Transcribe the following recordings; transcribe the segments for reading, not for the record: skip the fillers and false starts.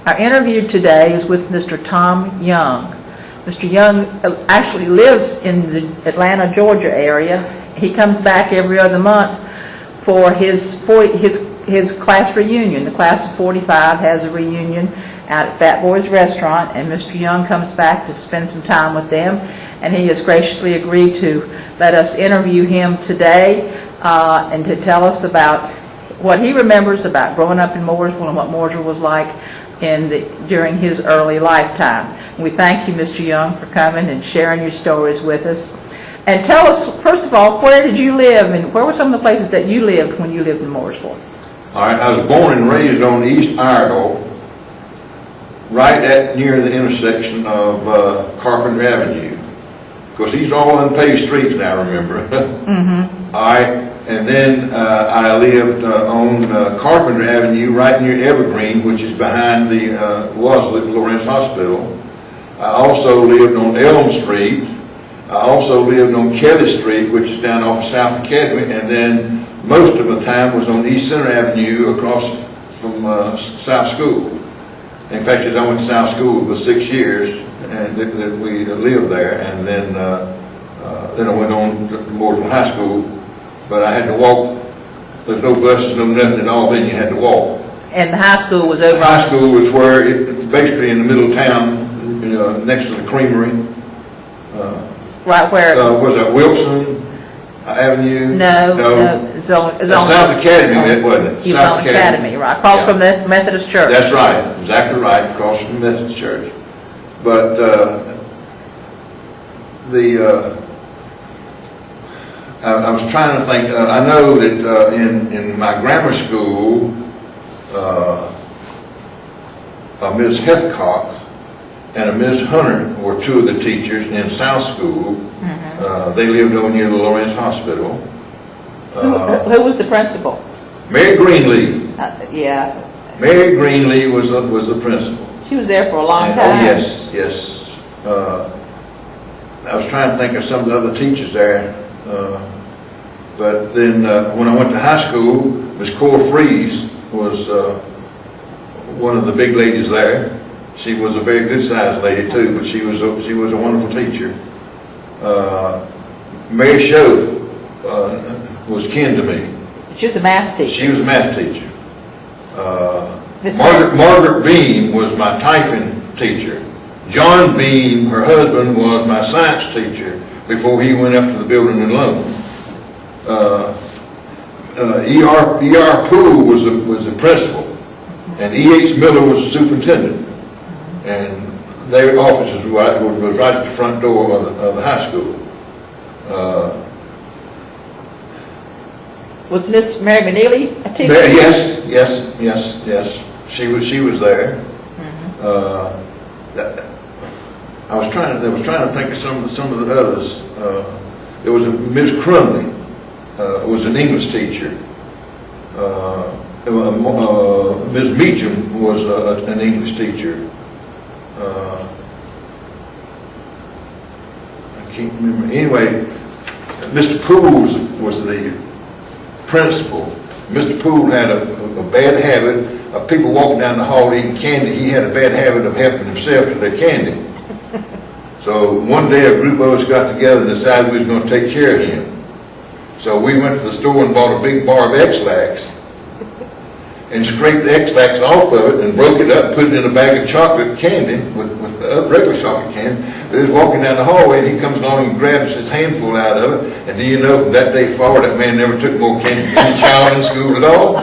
Our interview today is with Mr. Tom Young. Mr. Young actually lives in the Atlanta, Georgia area. He comes back every other month for his class reunion. The class of 45 has a reunion out at Fat Boys Restaurant, and Mr. Young comes back to spend some time with them, and he has graciously agreed to let us interview him today and to tell us about what he remembers about growing up in Mooresville and what Mooresville was like during his early lifetime. We thank you, Mr. Young, for coming and sharing your stories with us. And tell us, first of all, where did you live, and where were some of the places that you lived when you lived in Mooresville? All right, I was born and raised on East Iredell, right near the intersection of Carpenter Avenue. Of course, these are all unpaved streets now, remember. Mm-hmm. All right, and then I lived on Carpenter Avenue, right near Evergreen, which is behind the Lawrence Hospital. I also lived on Elm Street. I also lived on Kelly Street, which is down off of South Academy, and then most of the time was on East Center Avenue across from South School. In fact, I went to South School for 6 years, and that we lived there, and then I went on to Mooresville High School, but I had to walk. There's no buses, no nothing at all, then you had to walk. And the high school was over? The high school was where, basically in the middle of town, next to the creamery. Right where? Was that Wilson Avenue? No. It's on South Academy, that wasn't it? South Academy, right across from the Methodist Church. That's right, exactly right, across from the Methodist Church. But I was trying to think. I know that in my grammar school, Ms. Heathcock and Ms. Hunter were two of the teachers in South School. Mm-hmm. They lived over near the Lawrence Hospital. Who was the principal? Mary Greenlee. Yeah. Mary Greenlee was the principal. She was there for a long time. Oh, yes. I was trying to think of some of the other teachers there. But then when I went to high school, Miss Cora Freeze was one of the big ladies there. She was a very good-sized lady too, but she was a wonderful teacher. Mary Shove was kin to me. She was a math teacher. She was a math teacher. Margaret Beam was my typing teacher. John Beam, her husband, was my science teacher before he went up to the building and loan. E.R. Poole was the principal, and E.H. Miller was the superintendent. And their offices was right at the front door of the high school. Was Miss Mary McNeely a teacher? Yes. She was there. Mm-hmm. I was trying to think of some of the others. There was a Miss Crumley, was an English teacher. Miss Meacham was an English teacher. I can't remember. Anyway, Mr. Poole was the principal. Mr. Poole had a bad habit of people walking down the hall eating candy. He had a bad habit of helping himself to their candy. So one day a group of us got together and decided we was going to take care of him. So we went to the store and bought a big bar of X-Lax and scraped the X-Lax off of it and broke it up, put it in a bag of chocolate candy with the regular chocolate candy. He was walking down the hallway and he comes along and grabs his handful out of it, and do you know, from that day forward that man never took more candy than any child in school at all?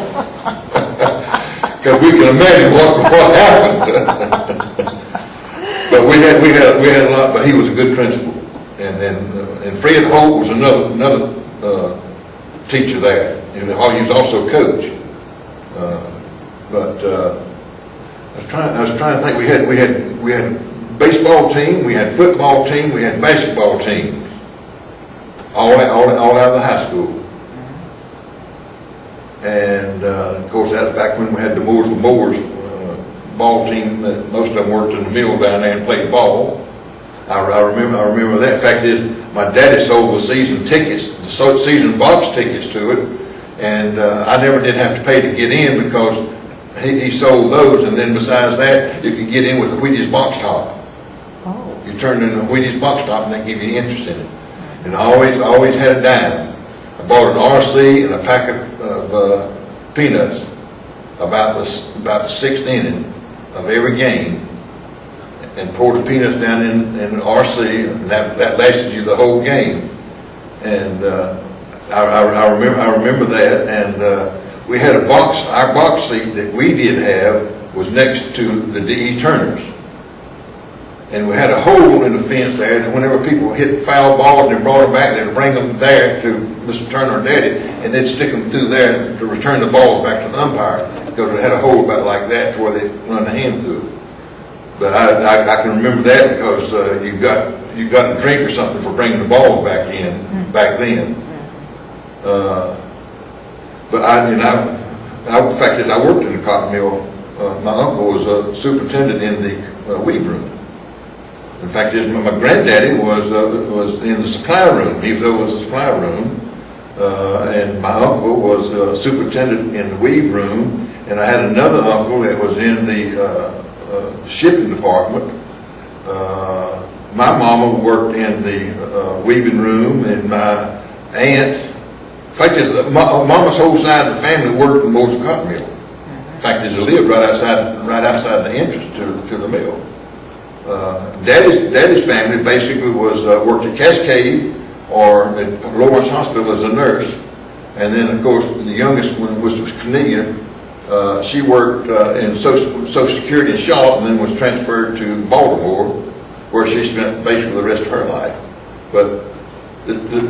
Because we can imagine what happened. But we had a lot, but he was a good principal. And Fred Holt was another teacher there. He was also a coach. I was trying to think. We had baseball team, we had football team, we had basketball teams, all out of the high school. And of course, that was back when we had the Mooresville Boars ball team. That most of them worked in the mill down there and played ball. I remember that. In fact, my daddy sold the season tickets, the season box tickets to it, and I never did have to pay to get in because he sold those, and then besides that, you could get in with a Wheaties box top. Oh, You turned in a Wheaties box top, and they give you interest in it. And I always had a dime. I bought an RC and a pack of peanuts about the sixth inning of every game, and poured the peanuts down in the RC, and that lasted you the whole game. And I remember that, and we had our box seat that we did have was next to the D.E. Turner's. And we had a hole in the fence there, and whenever people hit foul balls and they brought them back, they'd bring them there to Mr. Turner and Daddy, and they'd stick them through there to return the balls back to the umpire, because it had a hole about like that to where they run the hand through it. But I can remember that because you got a drink or something for bringing the balls back back then. But in fact, as I worked in the cotton mill, my uncle was a superintendent in the weave room. In fact, my granddaddy was in the supply room. He was over the supply room, and my uncle was superintendent in the weave room. And I had another uncle that was in the shipping department. My mama worked in the weaving room, and my aunt, in fact, Mama's whole side of the family worked in Moser Cotton Mill. In fact, they lived right outside the entrance to the mill. Daddy's family basically worked at Cascade or at Lawrence Hospital as a nurse, and then of course the youngest one was Cornelia. She worked in Social Security in Shaw, and then was transferred to Baltimore, where she spent basically the rest of her life. But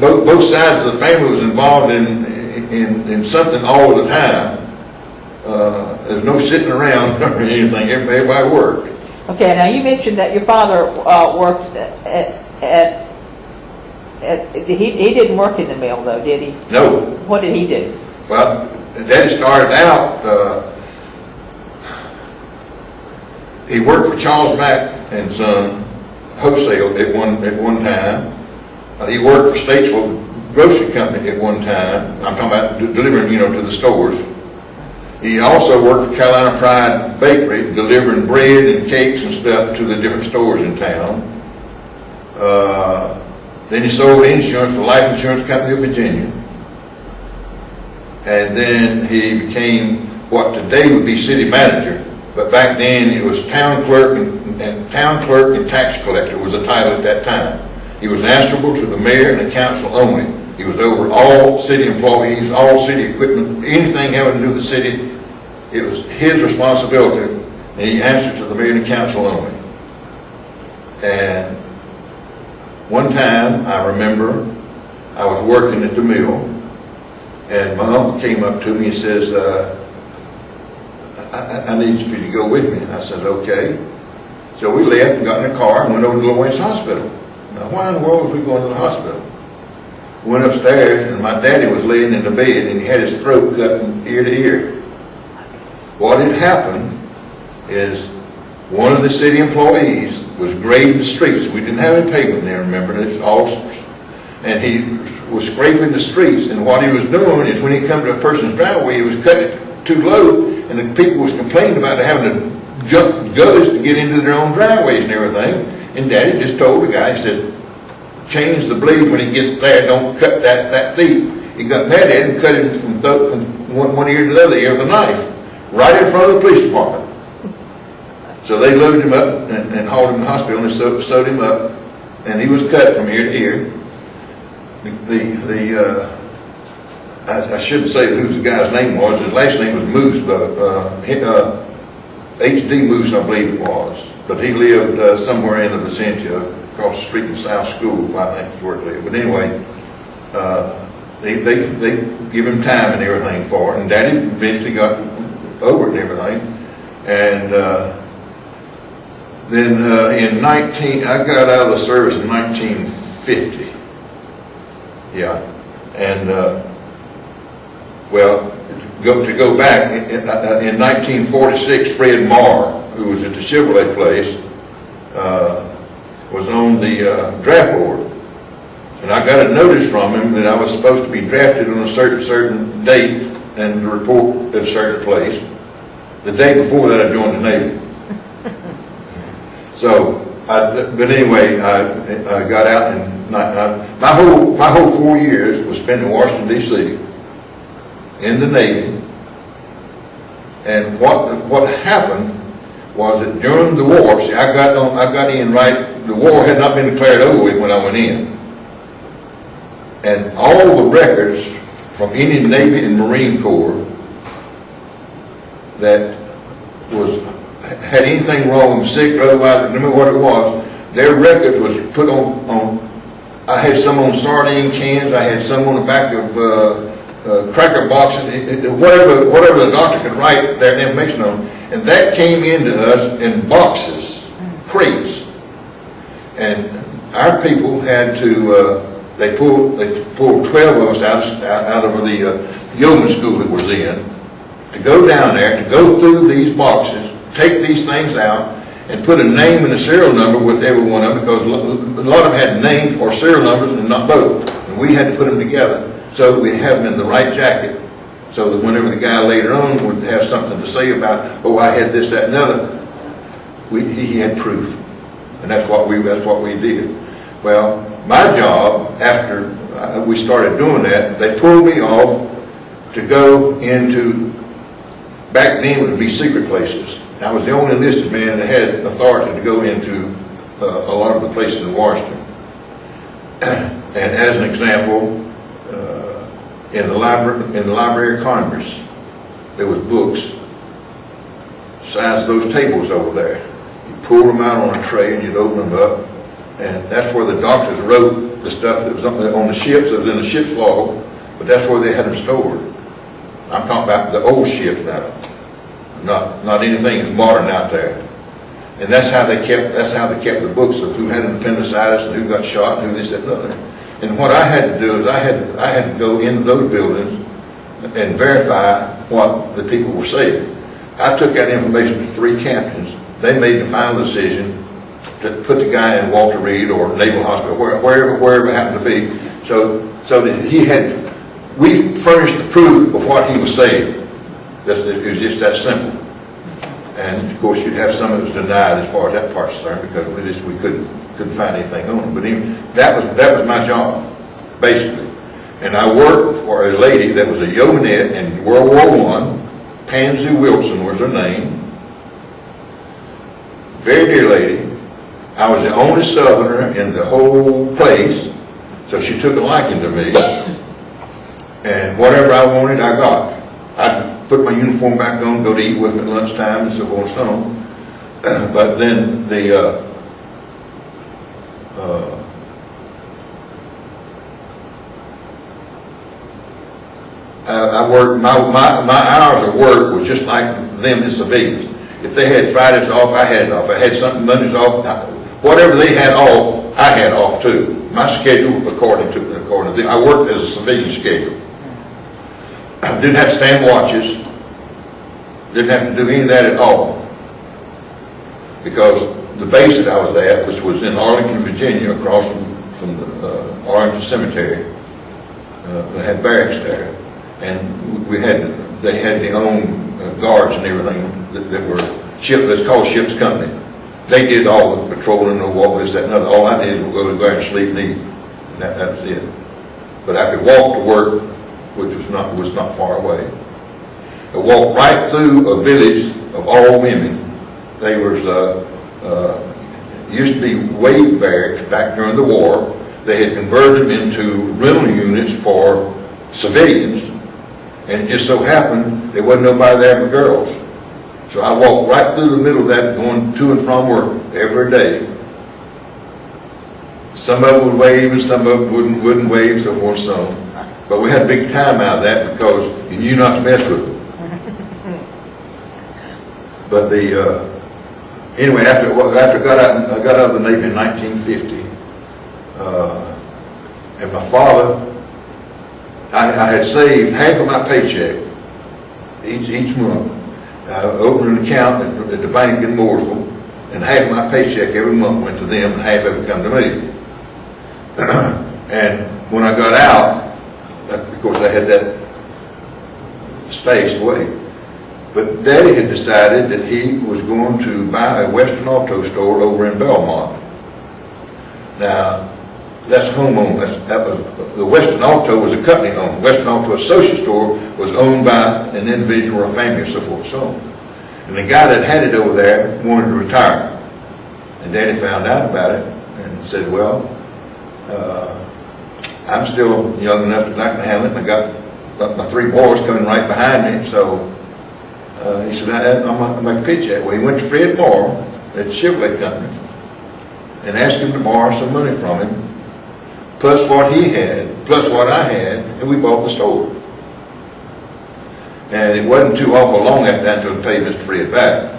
both sides of the family was involved in something all the time. There's no sitting around or anything. Everybody worked. okay, now you mentioned that your father worked he didn't work in the mill though, did he? No. What did he do? Well, Daddy started out, he worked for Charles Mack and Son wholesale at one time. He worked for Statesville Grocery Company at one time. I'm talking about delivering, to the stores. He also worked for Carolina Pride Bakery, delivering bread and cakes and stuff to the different stores in town. Then he sold insurance for Life Insurance Company of Virginia. And then he became what today would be city manager, but back then it was town clerk and tax collector was the title at that time. He was answerable to the mayor and the council only. He was over all city employees, all city equipment, anything having to do with the city. It was his responsibility, and he answered to the mayor and the council only. And one time, I remember, I was working at the mill, and my uncle came up to me and says, I need for you to go with me. And I said, okay. So we left and got in a car and went over to Lawrence Hospital. Now, why in the world was we going to the hospital? We went upstairs, and my daddy was laying in the bed, and he had his throat cut from ear to ear. What had happened is one of the city employees was grading the streets. We didn't have any pavement there, remember? It's all, and he was scraping the streets, and what he was doing is when he come to a person's driveway, he was cutting it too low, and the people was complaining about having to jump gullies to get into their own driveways and everything. And Daddy just told the guy, he said, change the blade when he gets there, don't cut that deep. He got mad at it and cut it from one ear to the other ear with a knife, right in front of the police department. So they loaded him up and hauled him to the hospital and sewed him up, and he was cut from ear to ear. I shouldn't say who the guy's name was. His last name was Moose, but H.D. Moose, I believe it was. But he lived somewhere in the vicinity across the street in South School, I think is where he lived. But anyway, they give him time and everything for it, and Daddy eventually got over it and everything. And then I got out of the service in 1950. Yeah, and to go back, in 1946, Fred Marr, who was at the Chevrolet place, was on the draft board. And I got a notice from him that I was supposed to be drafted on a certain date and report at a certain place. The day before that, I joined the Navy. So, but anyway, I got out and my whole 4 years was spent in Washington D.C. in the Navy. And what happened was that during the war, see, I got in right. The war had not been declared over with when I went in, and all the records from Indian Navy and Marine Corps that had anything wrong, sick or otherwise, no matter what it was, their records was put on. I had some on sardine cans. I had some on the back of cracker boxes. Whatever the doctor could write their information on, and that came into us in boxes, crates, and our people had to. They pulled 12 of us out of the yeoman school that was in, to go down there, to go through these boxes, take these things out, and put a name and a serial number with every one of them, because a lot of them had names or serial numbers and not both. And we had to put them together so that we have them in the right jacket, so that whenever the guy later on would have something to say about, oh, I had this, that, and other, he had proof. And that's what we did. Well, my job, after we started doing that, they pulled me off to go into, back then it would be secret places. I was the only enlisted man that had authority to go into a lot of the places in Washington. And as an example, in the Library of Congress, there was books the size of those tables over there. You pulled them out on a tray and you'd open them up, and that's where the doctors wrote the stuff that was on the ships. It was in the ship's log, but that's where they had them stored. I'm talking about the old ships now, not anything that's modern out there. And that's how they kept the books of who had an appendicitis and who got shot and who this, that, and other. And what I had to do is I had to go into those buildings and verify what the people were saying. I took that information to 3 captains. They made the final decision to put the guy in Walter Reed or Naval Hospital, wherever it happened to be. So that we furnished the proof of what he was saying. It was just that simple. And of course, you'd have some of it was denied as far as that part's concerned, because we couldn't find anything on him. But that was my job, basically. And I worked for a lady that was a yeomanette in World War I. Pansy Wilson was her name. Very dear lady. I was the only Southerner in the whole place, so she took a liking to me. And whatever I wanted, I got. I'd put my uniform back on, go to eat with me at lunchtime, and so on and so on. But then I worked, my hours of work was just like them as civilians. If they had Fridays off, I had it off. I had something Mondays off. Whatever they had off, I had off too. My schedule according to them. I worked as a civilian schedule. I didn't have to stand watches. Didn't have to do any of that at all. Because the base that I was at, which was in Arlington, Virginia, across from the Arlington Cemetery, they had barracks there. And they had their own guards and everything that were it's called ship's company. They did all the patrolling and all this, that, and other. All I did was go there and sleep and eat. And that was it. But I could walk to work, which was not far away. I walked right through a village of all women. They used to be wave barracks back during the war. They had converted them into rental units for civilians, and it just so happened there wasn't nobody there but girls. So I walked right through the middle of that, going to and from work every day. Some of them would wave and some of them wouldn't wave, so forth and so on. But we had a big time out of that because you knew not to mess with them. But anyway, after I got out of the Navy in 1950, and my father, I had saved half of my paycheck each month. I opened an account at the bank in Mooresville, and half of my paycheck every month went to them, and half of it come to me. And when I got out, of course I had that stashed away. But Daddy had decided that he was going to buy a Western Auto store over in Belmont. Now, that's home-owned. The Western Auto was a company-owned. Western Auto Associate Store was owned by an individual or a family or so forth and so on. And the guy that had it over there wanted to retire. And Daddy found out about it and said, well, I'm still young enough that I can handle it, and I got my 3 boys coming right behind me, so he said, I'm going to make a pitch that way. He went to Fred Moore at the Chevrolet Company and asked him to borrow some money from him, plus what he had, plus what I had, and we bought the store. And it wasn't too awful long after that until I paid Mr. Fred back.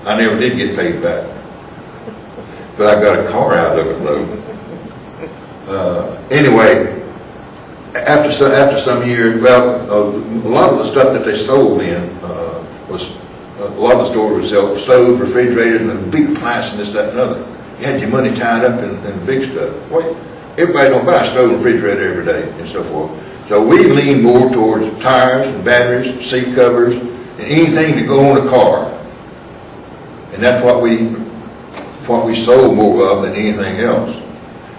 I never did get paid back. But I got a car out of it, though. Anyway, after some years, well, a lot of the stuff that they sold then was, a lot of the stores would sell stoves, refrigerators, and big appliances and this, that, and other. You had your money tied up in big stuff. Well, everybody don't buy a stove and refrigerator every day and so forth. So we lean more towards tires and batteries, seat covers, and anything to go on a car. And that's what we sold more of than anything else.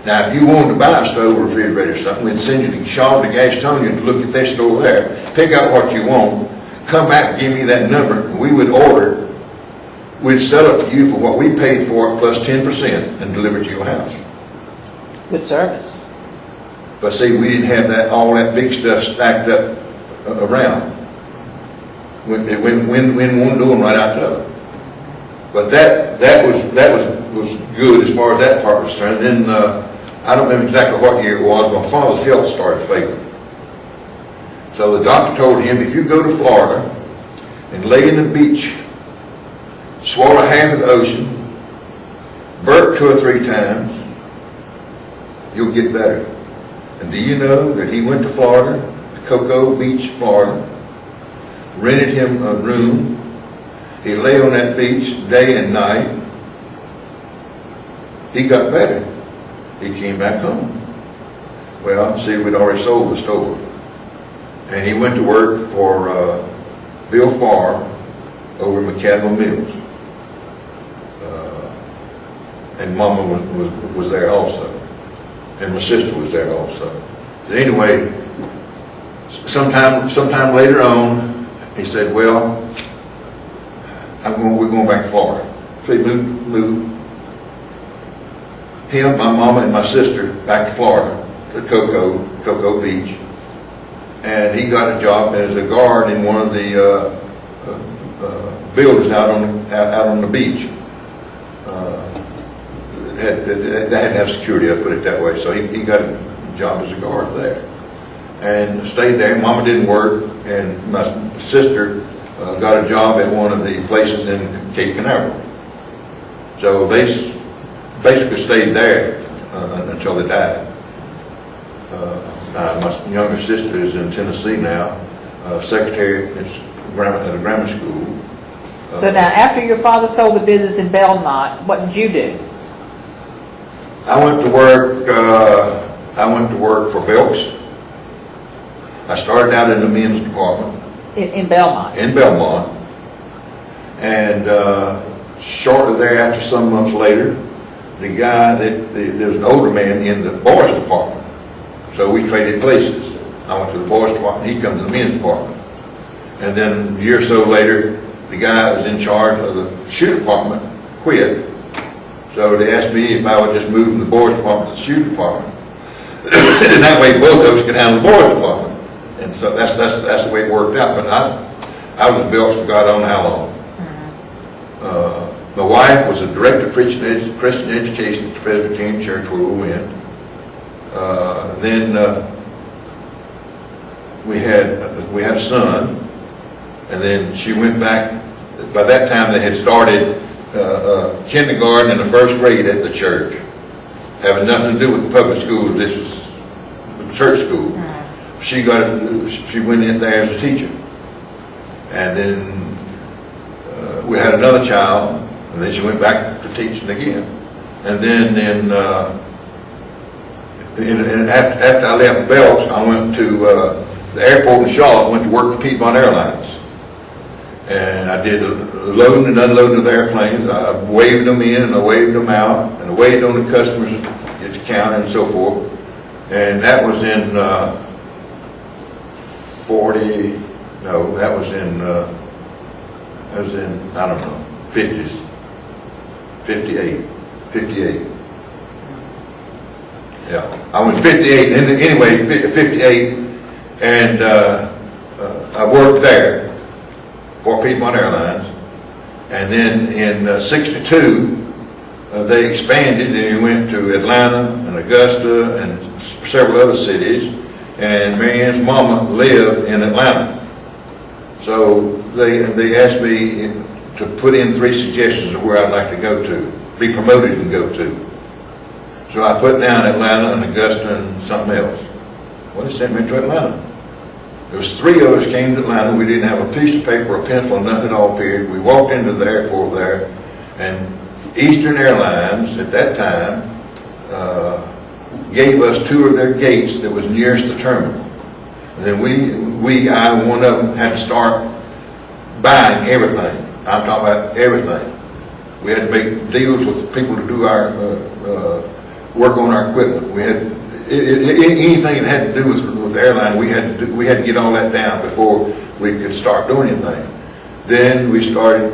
Now, if you wanted to buy a stove or refrigerator or something, we'd send you to Shaw to Gastonia to look at their store there, pick out what you want, come back and give me that number, and we would order. We'd sell it to you for what we paid for it plus 10% and deliver it to your house. Good service. But see, we didn't have all that big stuff stacked up around. When one door and right out the other. But that was good as far as that part was concerned. Then I don't remember exactly what year it was. My father's health started failing. So the doctor told him, if you go to Florida and lay in the beach, swallow half of the ocean, burp 2 or 3 times, you'll get better. And do you know that he went to Florida, Cocoa Beach, Florida, rented him a room. He lay on that beach day and night. He got better. He came back home. Well, see, we'd already sold the store. And he went to work for Bill Farr over in McCadwell Mills. And Mama was there also. And my sister was there also. But anyway, sometime later on, he said, well, we're going back to Florida. So he moved him, my mama, and my sister back to Florida, to Cocoa Beach. And he got a job as a guard in one of the buildings out on the beach. They had to have security, I'll put it that way. So he got a job as a guard there. And stayed there. Mama didn't work, and my sister got a job at one of the places in Cape Canaveral. So they basically stayed there until they died. My younger sister is in Tennessee now, secretary at a grammar school. So now, after your father sold the business in Belmont, what did you do? I went to work for Belks. I started out in the men's department. In Belmont? In Belmont. And shortly thereafter, some months later, the guy, there was an older man in the boys department. So we traded places. I went to the boys department, he comes to the men's department. And then a year or so later, the guy that was in charge of the shoe department quit. So they asked me if I would just move from the boys department to the shoe department. And that way both of us could handle the boys department. And so that's the way it worked out. But I was at Belks for God knows how long. My wife was a director of Christian education at the Presbyterian Church where we went. Then we had a son, and then she went back. By that time they had started kindergarten and the first grade at the church, having nothing to do with the public schools. This was the church school. She went in there as a teacher, and then we had another child, and then she went back to teaching again. And then after I left Belks, I went to the airport in Charlotte, went to work for Piedmont Airlines. And I did the loading and unloading of the airplanes. I waved them in and I waved them out, and I waved on the customers at the counter and so forth. And that was in I don't know, 50s, 58. Yeah, I was 58, anyway, 58, and I worked there for Piedmont Airlines. And then in 62, they expanded and we went to Atlanta and Augusta and several other cities. And Mary Ann's mama lived in Atlanta. So they asked me to put in 3 suggestions of where I'd like to go to, be promoted and go to. So I put down Atlanta and Augusta and something else. Well, they sent me to Atlanta. There was 3 of us came to Atlanta. We didn't have a piece of paper or a pencil, nothing at all, period. We walked into the airport there, and Eastern Airlines at that time gave us 2 of their gates that was nearest the terminal. And then one of them, had to start buying everything. I'm talking about everything. We had to make deals with people to do our work on our equipment. We had anything that had to do with the airline. We had to get all that down before we could start doing anything. Then we started,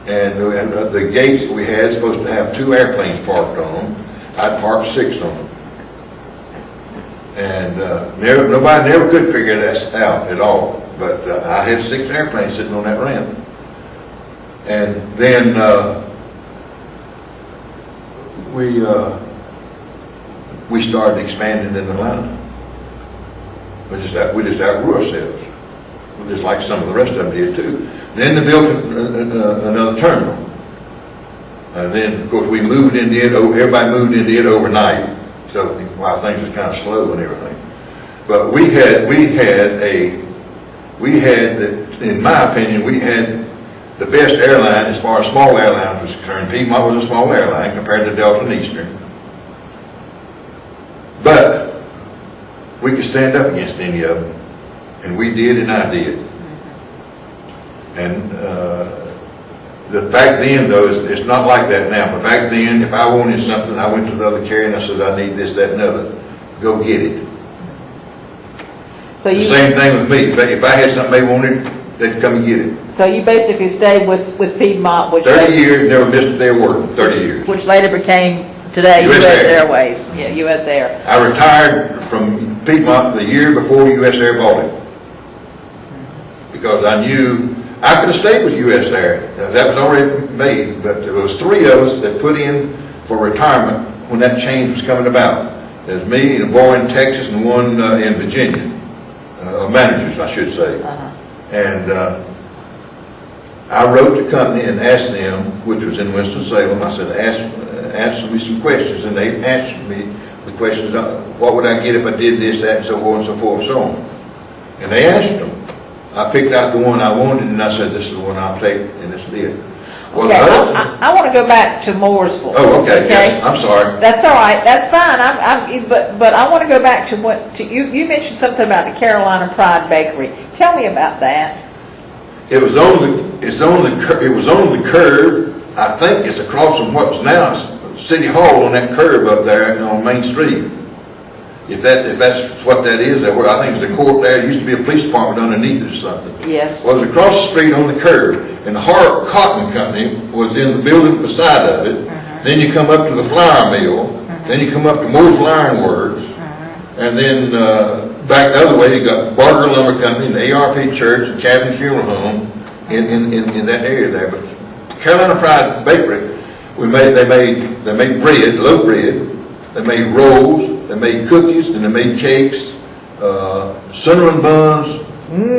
and the gates that we had supposed to have 2 airplanes parked on them. I'd parked 6 on them. And nobody never could figure that out at all. But I had 6 airplanes sitting on that ramp. And then we started expanding in Atlanta. We just outgrew ourselves. Just like some of the rest of them did too. Then they built another terminal. And then, of course, we moved into it. Everybody moved into it overnight. So while things was kind of slow and everything. But we had, in my opinion, we had the best airline as far as small airlines was concerned. Piedmont was a small airline compared to Delta and Eastern. But we could stand up against any of them. And we did, and I did. And back then, though, it's not like that now. But back then, if I wanted something, I went to the other carrier and I said, I need this, that, and other. Go get it. So the same thing with me. If I had something they wanted, they'd come and get it. So you basically stayed with Piedmont, which 30 years, never missed a day of work. 30 years. Which later became today U.S. Airways. Yeah, U.S. Air. I retired from Piedmont the year before U.S. Air bought it, because I knew I could have stayed with U.S. Air. That was already made, but there was 3 of us that put in for retirement when that change was coming about. There's me and a boy in Texas and one in Virginia, managers, I should say. And I wrote the company and asked them, which was in Winston-Salem, I said, ask me some questions, and they answered me the questions, what would I get if I did this, that, and so forth, and so forth, and so on. And they answered them. I picked out the one I wanted, and I said, this is the one I'll take, and this is it. Well, okay, I want to go back to Mooresville. Oh, okay, yes, I'm sorry. That's all right, that's fine. But I want to go back to you mentioned something about the Carolina Pride Bakery. Tell me about that. It was on the curve. I think it's across from what's now City Hall on that curve up there on Main Street. If that's what that is, I think it's the court there. It used to be a police department underneath it or something. Yes. Well, it was across the street on the curve, and the Hart Cotton Company was in the building beside of it. Then you come up to the flour mill. Then you come up to Mooresville Iron Works, and then back the other way you got Barger Lumber Company, and the ARP Church, and Cabin Funeral Home in that area there. But Carolina Pride Bakery, they made bread, loaf bread. They made rolls, they made cookies, and they made cakes, cinnamon buns,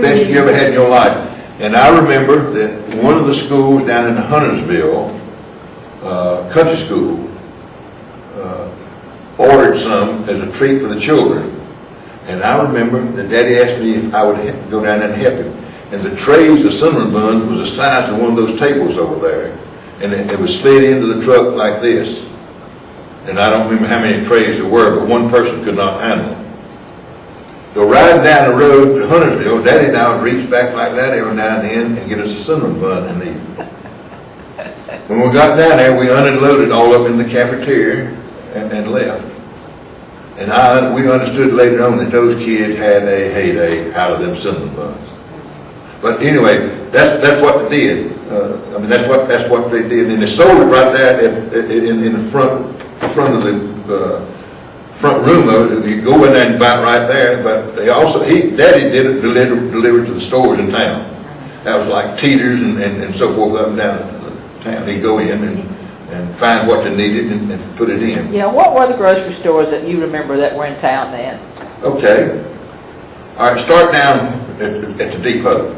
best you ever had in your life. And I remember that one of the schools down in Huntersville, country school, ordered some as a treat for the children. And I remember that Daddy asked me if I would go down there and help him. And the trays of cinnamon buns was the size of one of those tables over there. And it was slid into the truck like this. And I don't remember how many trays there were, but one person could not handle them. So riding down the road to Huntersville, Daddy and I would reach back like that every now and then and get us a cinnamon bun and eat. When we got down there, we unloaded all up in the cafeteria and left. And we understood later on that those kids had a heyday out of them cinnamon buns. But anyway, that's what they did. I mean, that's what they did, and they sold it right there in the front of the front room of it. You go in there and buy it right there. But they also, Daddy did it delivered to the stores in town. That was like Teeter's and so forth up and down town. He'd go in and find what they needed and put it in. Yeah, what were the grocery stores that you remember that were in town then? Okay. All right, start down at the depot.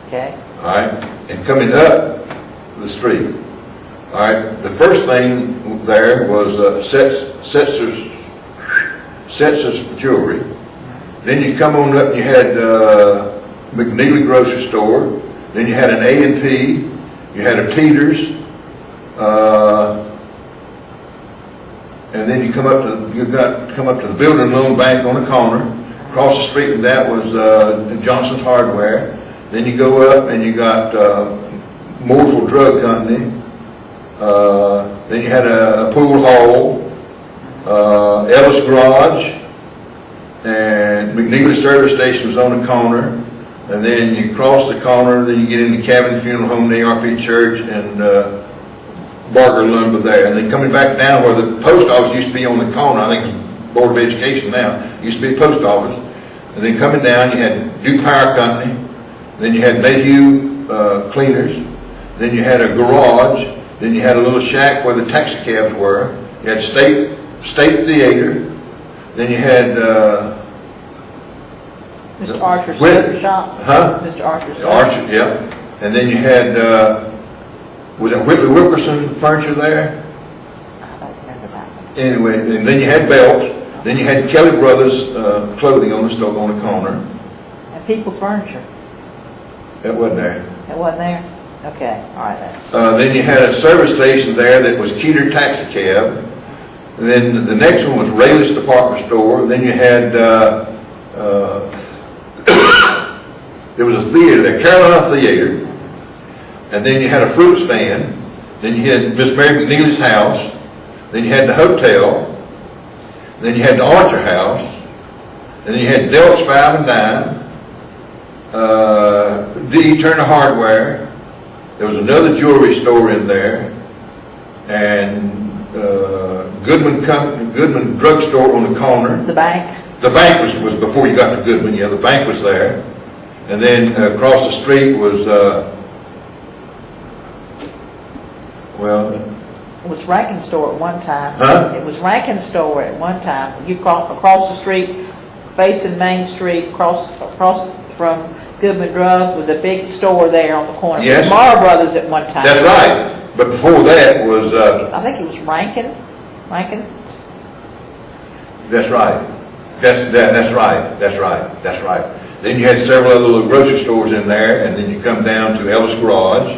Okay. All right, and coming up the street. All right, the first thing there was Setzer's Jewelry. Then you come on up and you had McNeely Grocery Store. Then you had an A&P. You had a Teeter's. And then you come up to the Building Loan Bank on the corner. Across the street from that was Johnson's Hardware. Then you go up and you got Mooresville Drug Company. Then you had a pool hall, Ellis Garage, and McNeely Service Station was on the corner. And then you cross the corner, then you get into Cabin Funeral Home, the ARP Church, and Barker Lumber there. And then coming back down where the post office used to be on the corner, I think it's Board of Education now, used to be a post office. And then coming down, you had Duke Power Company. Then you had Mayhew Cleaners. Then you had a garage. Then you had a little shack where the taxi cabs were. You had State Theater. Then you had Mr. Archer's shop. Huh? Mr. Archer's shop. Archer, yeah. And then you had was it Whitley Wilkerson Furniture there? I don't remember that one. Anyway, and then you had Belts. Then you had Kelly Brothers Clothing on the corner. And People's Furniture. That wasn't there. It wasn't there? Okay, all right then. Then you had a service station there that was Keeter Taxi Cab. And then the next one was Rayleigh's Department Store. Then you had, there was a theater there, Carolina Theater. And then you had a fruit stand. Then you had Miss Mary McNeely's house. Then you had the hotel. Then you had the Archer House. And then you had Delk's Five and Dime. D. Turner Hardware. There was another jewelry store in there, and Goodman Drug Store on the corner. The bank. The bank was before you got to Goodman. Yeah, the bank was there, and then across the street was It was Rankin Store at one time. Huh? It was Rankin Store at one time. You across the street, facing Main Street, across from Goodman Drugs was a big store there on the corner. Yes. It was Mara Brothers at one time. That's right. But before that was I think it was Rankin. Rankin. That's right. That's right. Then you had several other little grocery stores in there, and then you come down to Ellis Garage,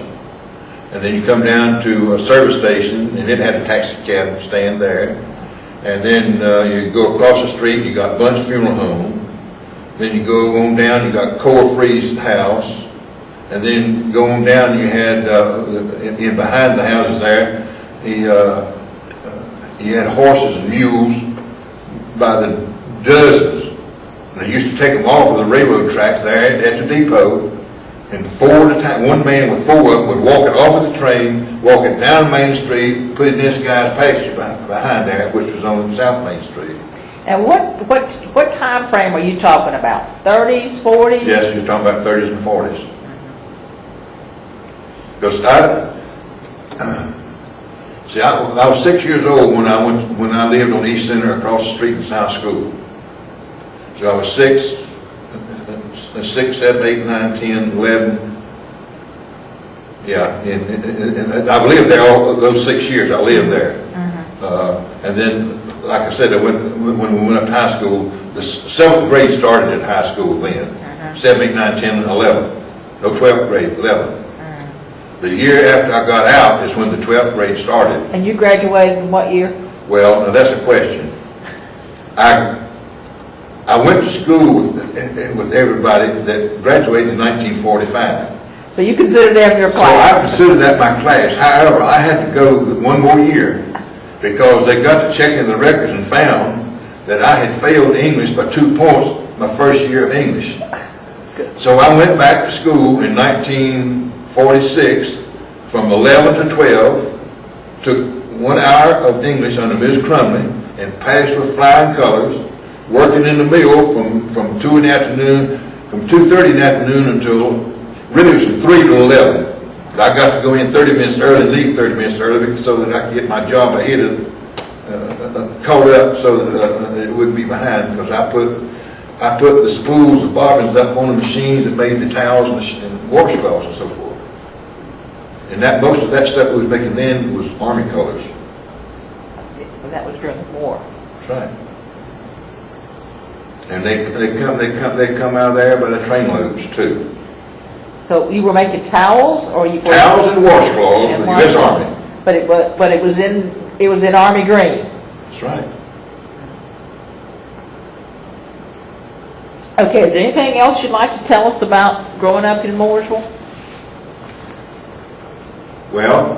and then you come down to a service station, and it had a taxi cab stand there. And then you go across the street, you got Bunch Funeral Home. Then you go on down, you got Cole Free's house. And then go on down, you had, in behind the houses there, he had horses and mules by the dozens. And they used to take them off of the railroad tracks there at the depot. And four at a time, one man with four of them would walk it off of the train, walk it down Main Street, put it in this guy's pasture behind there, which was on South Main Street. And what time frame are you talking about? 30s, 40s? Yes, you're talking about 30s and 40s. Because I was 6 years old when I lived on East Center across the street in South School. So I was 6, 7, 8, 9, 10, 11. Yeah, and I lived there all those 6 years. I lived there. And then, like I said, when we went up to high school, the 7th grade started at high school then. 7, 8, 9, 10, and 11. No 12th grade, 11. The year after I got out is when the 12th grade started. And you graduated in what year? Well, now that's a question. I I went to school with everybody that graduated in 1945. So you consider them your So I class? considered that my class. However, I had to go one more year because they got to checking the records and found that I had failed English by 2 points my first year of English. So I went back to school in 1946 from 11 to 12, took 1 hour of English under Ms. Crumley and passed with flying colors, working in the mill from 2 in the afternoon, from 2:30 in the afternoon until, really it was from 3 to 11. But I got to go in 30 minutes early and leave 30 minutes early so that I could get my job ahead of, caught up so that it wouldn't be behind, because I put the spools, the bobbins up on the machines that made the towels and washcloths and so forth. And that most of that stuff we was making then was Army colors. And that was during the war. That's right. And they come out of there by the trainloads too. So you were making towels, or you were? Towels and washcloths for the U.S. Army. But it was in Army green. That's right. Okay, is there anything else you'd like to tell us about growing up in Mooresville? Well,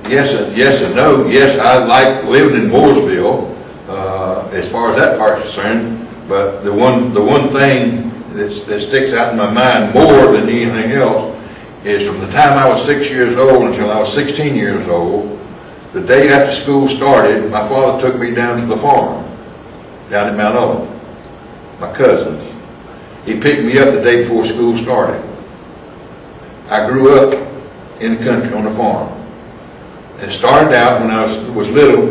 yes and no. Yes, I like living in Mooresville, as far as that part's concerned. But the one thing that sticks out in my mind more than anything else is from the time I was 6 years old until I was 16 years old, the day after school started, my father took me down to the farm, down at Mount Olive, my cousins. He picked me up the day before school started. I grew up in the country on a farm. And started out when I was little,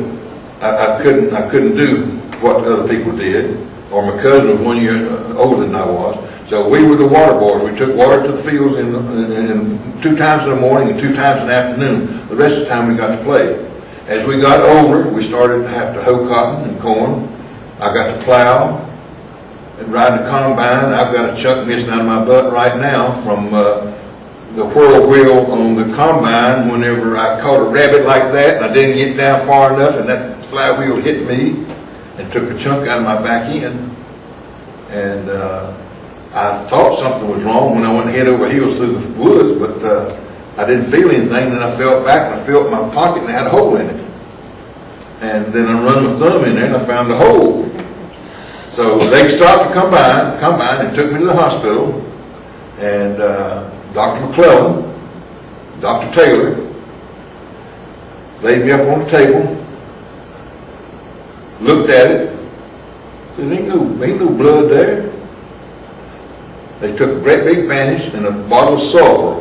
I couldn't do what other people did, or my cousin was 1 year older than I was. So we were the water boys. We took water to the fields in 2 times in the morning and 2 times in the afternoon. The rest of the time we got to play. As we got older, we started to have to hoe cotton and corn. I got to plow and ride the combine. I've got a chuck missing out of my butt right now from the whirl wheel on the combine whenever I caught a rabbit like that and I didn't get down far enough and that flywheel hit me and took a chunk out of my back end. And I thought something was wrong when I went head over heels through the woods, but I didn't feel anything. Then I felt back and I felt my pocket and it had a hole in it. And then I run my thumb in there and I found the hole. So they stopped the combine and took me to the hospital. And Dr. McClellan, Dr. Taylor, laid me up on the table, looked at it, said, ain't no blood there. They took a great big bandage and a bottle of sulfur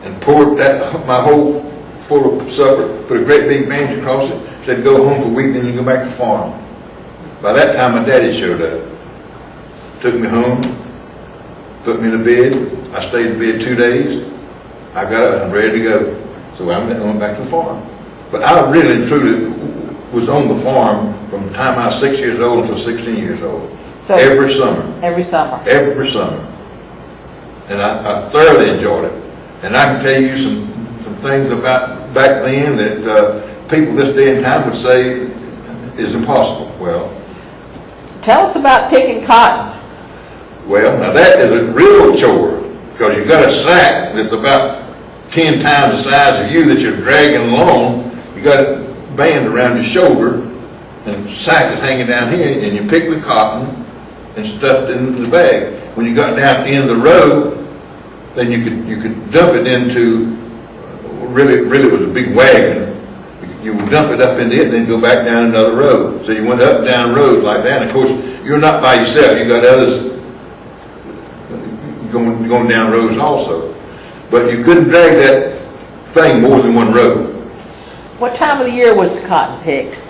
and poured my hole full of sulfur, put a great big bandage across it, said go home for a week, then you go back to the farm. By that time my daddy showed up, took me home, put me to bed. I stayed in bed 2 days. I got up and I'm ready to go. So I went back to the farm. But I really and truly was on the farm from the time I was 6 years old until 16 years old. So every summer. Every summer. Every summer. And I thoroughly enjoyed it. And I can tell you some things about back then that people this day and time would say is impossible. Well, tell us about picking cotton. Well, now that is a real chore, because you've got a sack that's about 10 times the size of you that you're dragging along. You got a band around your shoulder, and the sack is hanging down here, and you pick the cotton and stuff it in the bag. When you got down at the end of the road, then you could dump it into, really was a big wagon. You would dump it up into it, then go back down another road. So you went up and down roads like that, and of course, you're not by yourself. You got others going down roads also. But you couldn't drag that thing more than one road. What time of the year was the cotton picked?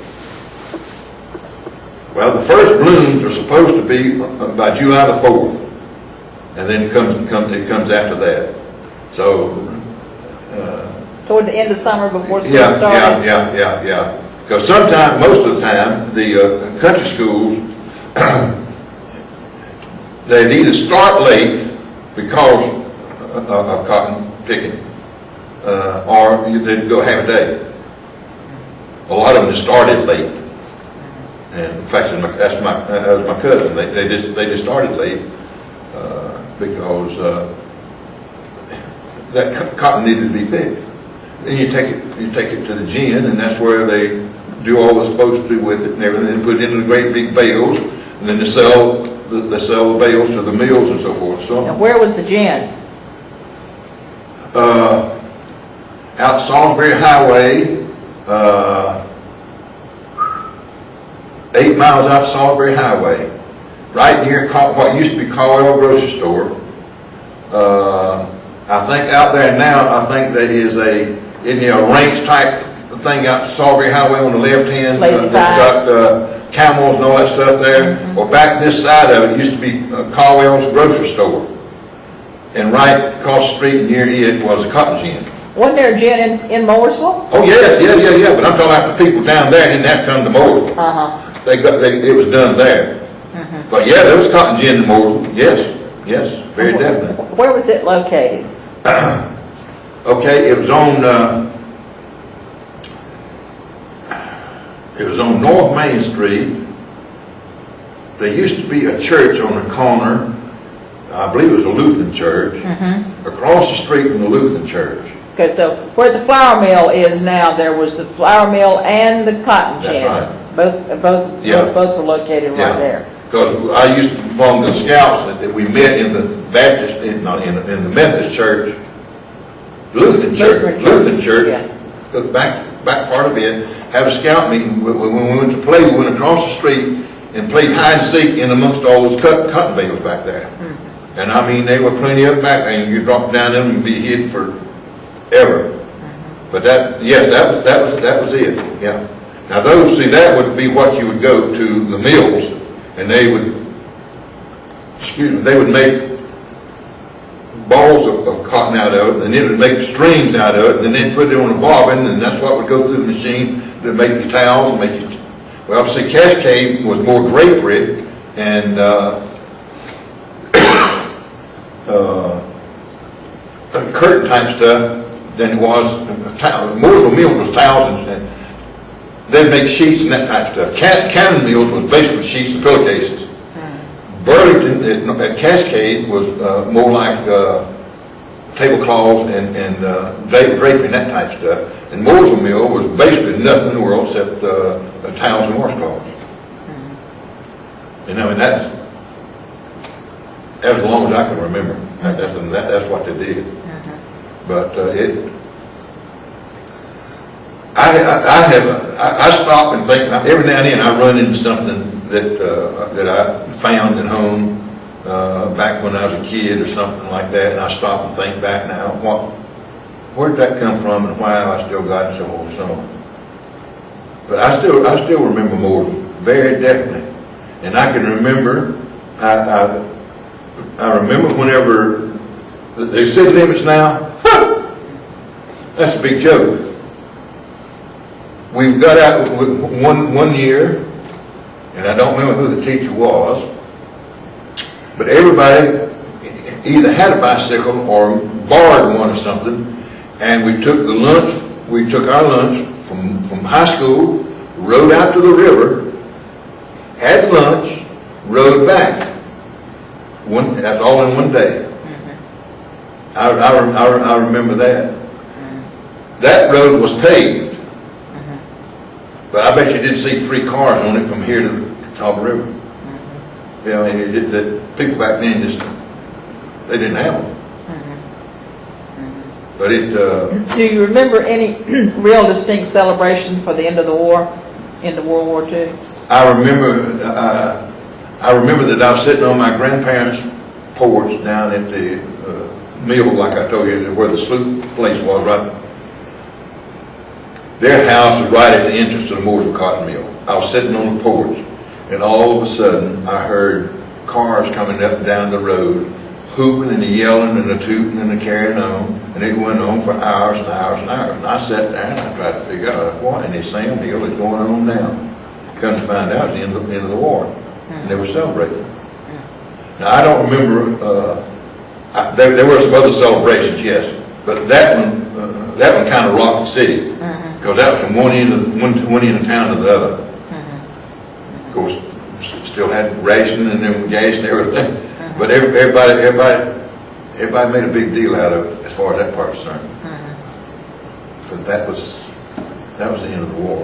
Well, the first blooms are supposed to be by July the 4th. And then it comes after that. So Toward the end of summer before school started? Yeah. Because sometimes, most of the time, the country schools, they either start late because of cotton picking, or they go half a day. A lot of them started late, And in fact, that was my cousin. They just started late because that cotton needed to be picked. Then you take it to the gin, and that's where they do all they're supposed to do with it and everything, and put it into the great big bales, and then they sell the bales to the mills and so forth. So Now, where was the gin? out Salisbury Highway, 8 miles out Salisbury Highway, right near what used to be Caldwell Grocery Store. I think out there now, I think there is a ranch type thing out Salisbury Highway on the left hand. Lazy That's got camels and all that stuff there. Well, back this side of it used to be Caldwell's Grocery Store. And right across the street near it was a cotton gin. Wasn't there a gin in Mooresville? Oh, yes, yeah. But I'm talking about the people down there didn't have to come to Mooresville. It was done there. But yeah, there was cotton gin in Mooresville. Yes, very definitely. Where was it located? Okay, it was on North Main Street. There used to be a church on the corner. I believe it was a Lutheran church. Across the street from the Lutheran church. Okay, so where the flour mill is now, there was the flour mill and the cotton gin. That's right. Both were located right there. Because I used to belong to the Scouts that we met in the Baptist, in the Methodist church, Lutheran church. Yeah. The back part of it, have a scout meeting. When we went to play, we went across the street and played hide and seek in amongst all those cotton bales back there. And I mean, there were plenty of them back there, and you drop down in them and be hid forever. But that was it. Yeah. Now that would be what you would go to the mills, and they would make balls of cotton out of it, and then it would make strings out of it, and then they'd put it on a bobbin, and that's what would go through the machine to make the towels and make it. Well, see, Cascade was more drapery and curtain type stuff than it was. Mooresville Mills was towels, and they'd make sheets and that type of stuff. Cannon Mills was basically sheets and pillowcases. Burlington at Cascade was more like tablecloths and drapery and that type of stuff. And Mooresville Mill was basically nothing in the world except towels and washcloths. And I mean, that was as long as I can remember. That's what they did. But I stop and think, every now and then I run into something that I found at home back when I was a kid or something like that, and I stop and think back now, where did that come from and why have I still got it, so on and so on. But I still remember Mooresville, very definitely. And I can remember, I remember whenever they city limits now, that's a big joke. We got out one year, and I don't remember who the teacher was, but everybody either had a bicycle or borrowed one or something, and we took our lunch from high school, rode out to the river, had lunch, rode back. That's all in one day. I remember that. That road was paved, but I bet you didn't see 3 cars on it from here to the top of the river. You know, the people back then they didn't have them. But Do you remember any real distinct celebration for the end of the war, into World War II? I remember that I was sitting on my grandparents' porch down at the mill, like I told you, where the sloop place was, right. Their house was right at the entrance to the Mooresville cotton mill. I was sitting on the porch, and all of a sudden, I heard cars coming up and down the road, hooping and yelling and tooting and carrying on, and it went on for hours and hours and hours. And I sat there and I tried to figure out what in this same deal is going on now. Come to find out, it's the end of the war, and they were celebrating. Now I don't remember. There were some other celebrations, yes, but that one kind of rocked the city because that was from one end of town to the other. Of still had ration and then gas and everything. But everybody made a big deal out of it as far as that part's concerned. But that was the end of the war.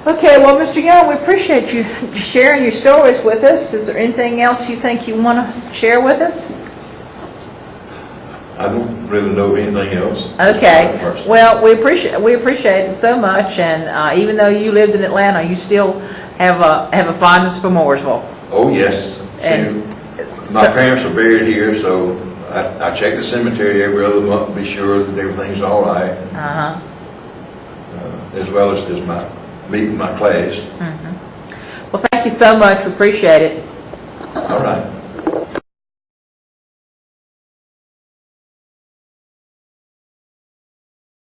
Okay, well, Mr. Young, we appreciate you sharing your stories with us. Is there anything else you think you want to share with us? I don't really know of anything else. Okay, well, we appreciate it so much, and even though you lived in Atlanta, you still have a fondness for Mooresville. Oh, yes. And My parents are buried here, so I check the cemetery every other month to be sure that everything's all right, as well as meeting my class. Well, thank you so much. We appreciate it. All right.